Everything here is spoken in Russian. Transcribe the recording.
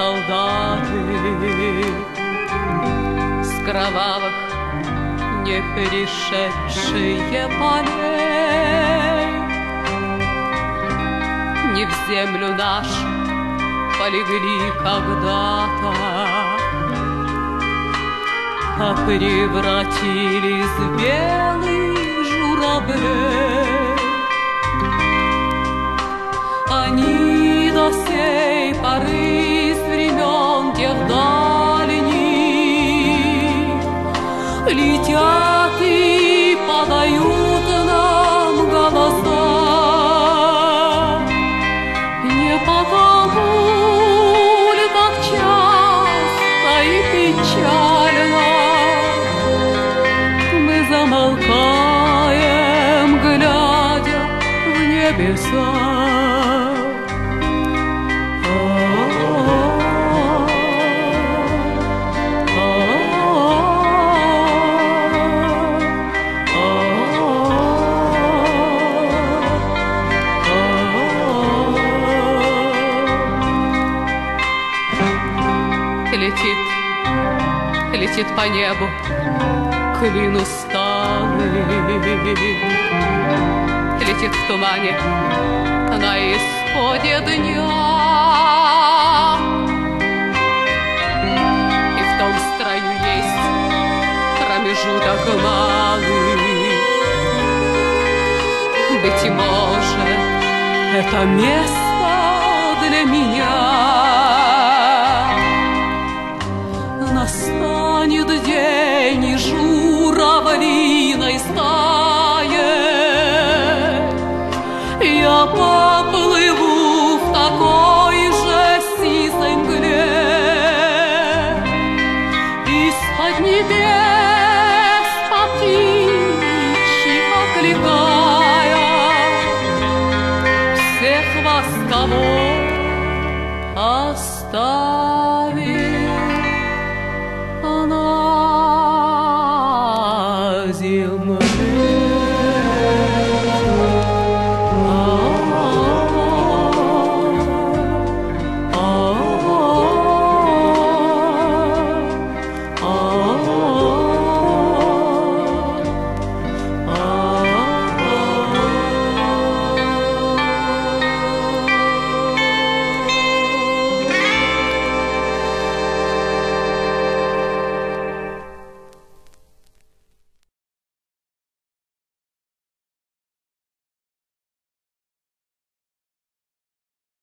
солдаты с кровавых не перешедшие полей. Не в землю нашу полегли когда-то, а превратились в белых журавлей. Они до сей поры с времен тех дальних летят и подают нам голоса. Не потому ли так часто и печально мы замолкаем, глядя в небеса? Летит по небу клин усталый, летит в тумане на исходе дня. И в том строю есть промежуток малый. Быть может, это место для меня. Настанет день, и журавлиной стае я поплыву в такой же сизой мгле из-под небес.